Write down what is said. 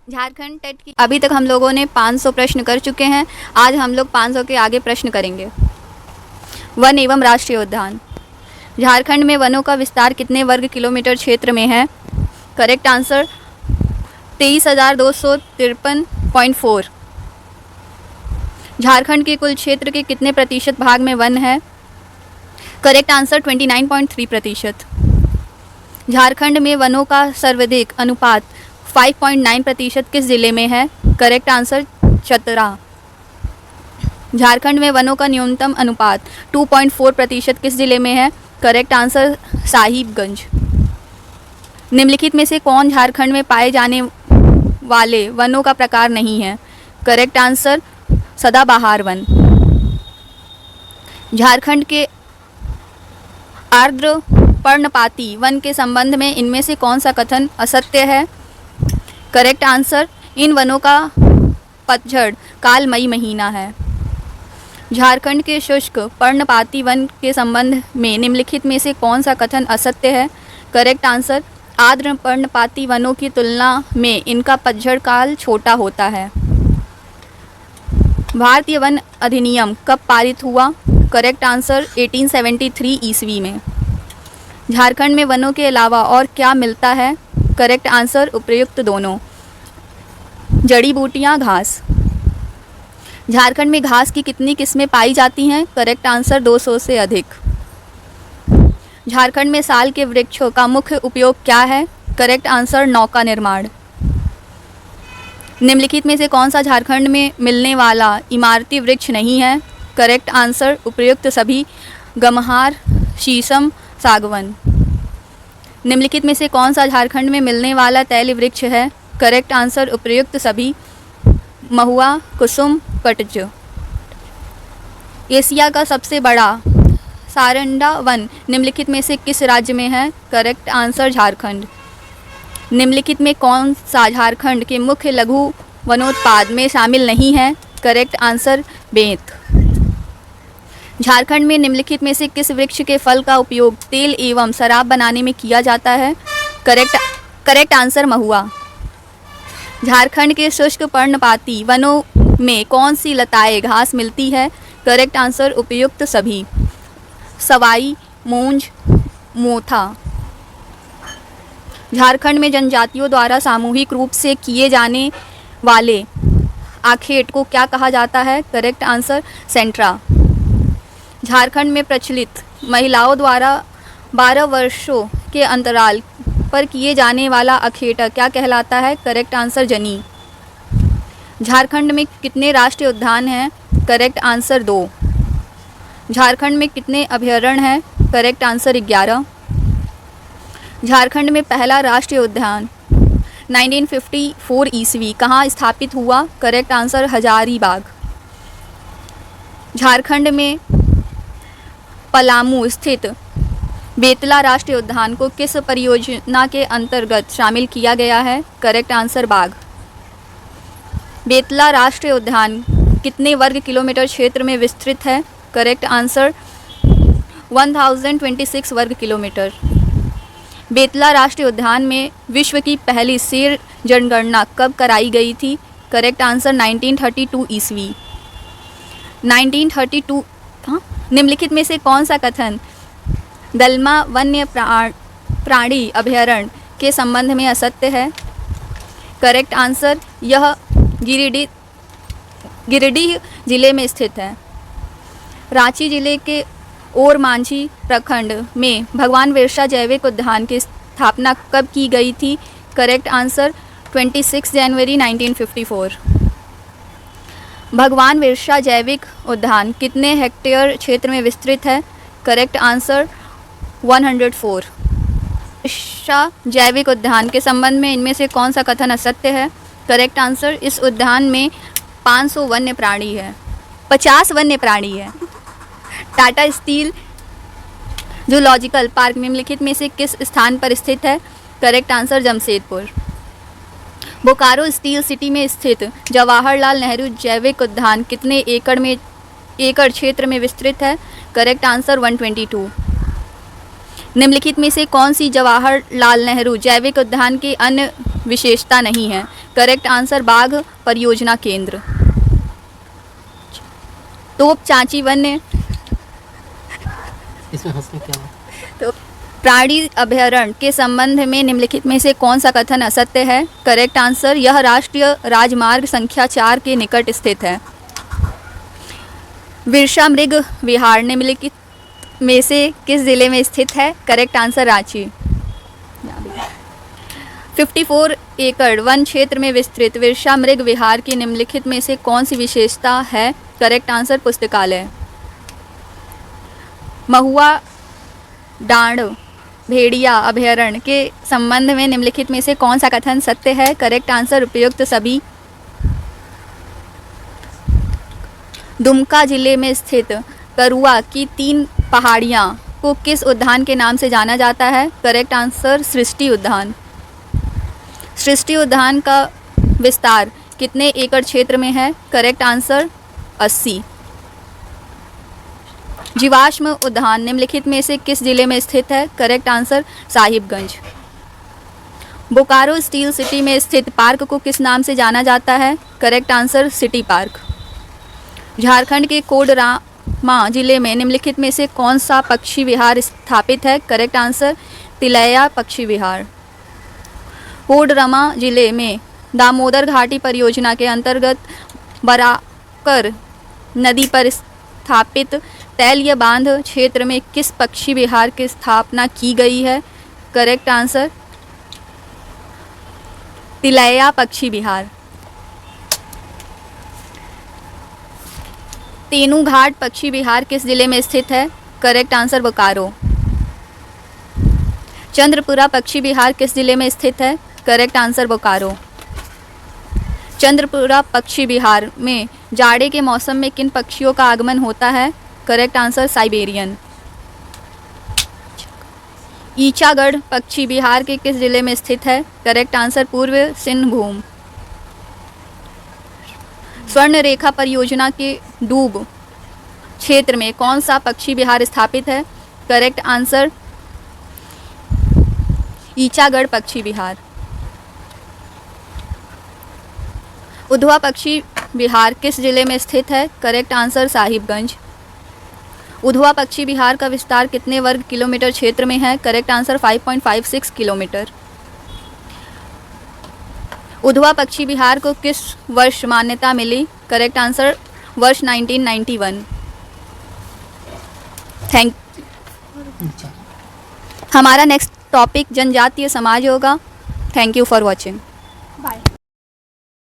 Jharkhand TET की अभी तक हम लोगों ने 500 प्रश्न कर चुके हैं। आज हम लोग 500 के आगे प्रश्न करेंगे। वन एवं राष्ट्रीय उद्यान। झारखंड में वनों का विस्तार कितने वर्ग किलोमीटर क्षेत्र में है? Correct answer 23,253.4। झारखंड के कुल क्षेत्र के कितने प्रतिशत भाग में वन है? Correct answer 29.3%। झारखंड में वनों का सर्वाधिक अनुपात 5.9% किस जिले में है? Correct answer Chatra. झारखंड में वनों का न्यूनतम अनुपात 2.4% किस जिले में है? Correct answer Sahibganj. निम्नलिखित में से कौन झारखंड में पाए जाने वाले वनों का प्रकार नहीं है? करेक्ट आंसर सदाबहार वन। झारखंड के आर्द्र पर्णपाती वन के संबंध में इनमें से कौन सा कथन असत्य है? करेक्ट आंसर इन वनों का पतझड़ काल मई महीना है। झारखंड के शुष्क पर्णपाती वन के संबंध में निम्नलिखित में से कौन सा कथन असत्य है? करेक्ट आंसर आर्द्र पर्णपाती वनों की तुलना में इनका पतझड़ काल छोटा होता है। भारतीय वन अधिनियम कब पारित हुआ? करेक्ट आंसर 1873 ईस्वी में। झारखंड में वनों के अलावा और क्या मिलता है? करेक्ट आंसर उपयुक्त दोनों, जड़ी बूटियां, घास। झारखंड में घास की कितनी किस्में पाई जाती हैं? करेक्ट आंसर 200 से अधिक। झारखंड में साल के वृक्षों का मुख्य उपयोग क्या है? करेक्ट आंसर नौका निर्माण। निम्नलिखित में से कौन सा झारखंड में मिलने वाला इमारती वृक्ष नहीं है? करेक्ट आंसर उपयुक्त सभी, गमहार, शीशम, सागवन। निम्नलिखित में से कौन सा झारखंड में मिलने वाला तैल वृक्ष है? करेक्ट आंसर उपयुक्त सभी, महुआ, कुसुम, कटज। एशिया का सबसे बड़ा सारंडा वन निम्नलिखित में से किस राज्य में है? Correct answer Jharkhand. निम्नलिखित में कौन सा झारखंड के मुख्य लघु वनोत्पाद में शामिल नहीं है? करेक्ट आंसर बेंत। झारखंड में निम्नलिखित में से किस वृक्ष के फल का उपयोग तेल एवं शराब बनाने में किया जाता है? करेक्ट आंसर महुआ। झारखंड के शुष्क पर्णपाती वनों में कौन सी लताएं घास मिलती है? करेक्ट आंसर उपयुक्त सभी, सवाई, मूंज, मोथा। झारखंड में जनजातियों द्वारा सामूहिक रूप से किए जाने वाले आखेट को क्या कहा जाता है? Correct answer सेंट्रा। झारखंड में प्रचलित महिलाओं द्वारा 12 वर्षों के अंतराल पर किए जाने वाला अखेटा क्या कहलाता है? करेक्ट आंसर जनी। झारखंड में कितने राष्ट्रीय उद्यान हैं? Correct answer 2। झारखंड में कितने अभयारण्य हैं? Correct answer 11। झारखंड में पहला राष्ट्रीय उद्यान 1954 ईस्वी कहाँ स्थापित हुआ? Correct answer Hazaribagh. झारखंड में पलामू स्थित बेतला राष्ट्रीय उद्यान को किस परियोजना के अंतर्गत शामिल किया गया है? करेक्ट आंसर बाघ। बेतला राष्ट्रीय उद्यान कितने वर्ग किलोमीटर क्षेत्र में विस्तृत है? करेक्ट आंसर 1026 वर्ग किलोमीटर। बेतला राष्ट्रीय उद्यान में विश्व की पहली शेर जनगणना कब कराई गई थी? करेक्ट आंसर 1932 ईस्वी। 1932। निम्नलिखित में से कौन सा कथन दलमा वन्य प्राणी अभयारण्य के संबंध में असत्य है? करेक्ट आंसर यह गिरिडीह जिले में स्थित है। रांची जिले के ओरमांझी प्रखंड में भगवान बिरसा जैविक उद्यान की स्थापना कब की गई थी? करेक्ट आंसर 26 जनवरी 1954। भगवान बिरसा जैविक उद्यान कितने हेक्टेयर क्षेत्र में विस्तृत है? Correct answer 104। बिरसा जैविक उद्यान के संबंध में इनमें से कौन सा कथन असत्य है? करेक्ट आंसर इस उद्यान में 500 वन्य प्राणी है, 50 वन्य प्राणी है। टाटा स्टील जूलॉजिकल पार्क निम्नलिखित में से किस स्थान पर स्थित है? Correct answer Jamshedpur. Bokaro steel city में स्थित जवाहरलाल नेहरू जैविक उद्यान कितने एकड़ क्षेत्र में विस्तृत है? Correct answer 122। निम्नलिखित में से कौन सी जवाहरलाल नेहरू जैविक उद्यान की अन्य विशेषता नहीं है? करेक्ट आंसर बाघ परियोजना केंद्र। तोप चांची वन्य इसमें हंसने क्या है? तो प्राणी अभयारण्य के संबंध में निम्नलिखित में से कौन सा कथन असत्य है? करेक्ट आंसर यह राष्ट्रीय राजमार्ग संख्या 4 के निकट स्थित है। विरसा मृग विहार निम्नलिखित में से किस जिले में स्थित है? Correct answer Ranchi. 54 एकड़ वन क्षेत्र में विस्तृत विरसा मृग विहार की निम्नलिखित में से कौन सी विशेषता है? करेक्ट आंसर पुस्तकालय। महुआ डांड भेड़िया अभयारण्य के संबंध में निम्नलिखित में से कौन सा कथन सत्य है? करेक्ट आंसर उपयुक्त सभी। दुमका जिले में स्थित करुआ की 3 पहाड़ियाँ को किस उद्यान के नाम से जाना जाता है? करेक्ट आंसर सृष्टि उद्यान। सृष्टि उद्यान का विस्तार कितने एकड़ क्षेत्र में है? Correct answer 80। जीवाश्म उद्यान निम्नलिखित में से किस जिले में स्थित है? Correct answer Sahibganj. Bokaro steel city में स्थित पार्क को किस नाम से जाना जाता है? Correct answer city park. Jharkhand के कोडरमा जिले में निम्नलिखित में से कौन सा पक्षी विहार स्थापित है? करेक्ट आंसर तिलैया पक्षी विहार। कोडरमा जिले में दामोदर घाटी परियोजना के अंतर्गत बराकर नदी पर स्थापित तैलीय बांध क्षेत्र में किस पक्षी विहार की स्थापना की गई है? करेक्ट आंसर तिलैया पक्षी विहार। तेनूघाट पक्षी विहार किस जिले में स्थित है? Correct answer Bokaro. चंद्रपुरा पक्षी विहार किस जिले में स्थित है? Correct answer Bokaro. चंद्रपुरा पक्षी विहार में जाड़े के मौसम में किन पक्षियों का आगमन होता है? Correct answer Siberian. ईचागढ़ पक्षी विहार के किस जिले में स्थित है? करेक्ट आंसर पूर्व सिंहभूम। स्वर्ण रेखा परियोजना के डूब क्षेत्र में कौन सा पक्षी विहार स्थापित है? करेक्ट आंसर ईचागढ़ पक्षी विहार। उधवा पक्षी विहार किस जिले में स्थित है? Correct answer Sahibganj. उधवा पक्षी विहार का विस्तार कितने वर्ग किलोमीटर क्षेत्र में है? Correct answer 5.56 kilometre. उधवा पक्षी विहार को किस वर्ष मान्यता मिली? करेक्ट आंसर वर्ष 1991। थैंक हमारा नेक्स्ट टॉपिक जनजातीय समाज होगा। Thank you for watching. Bye.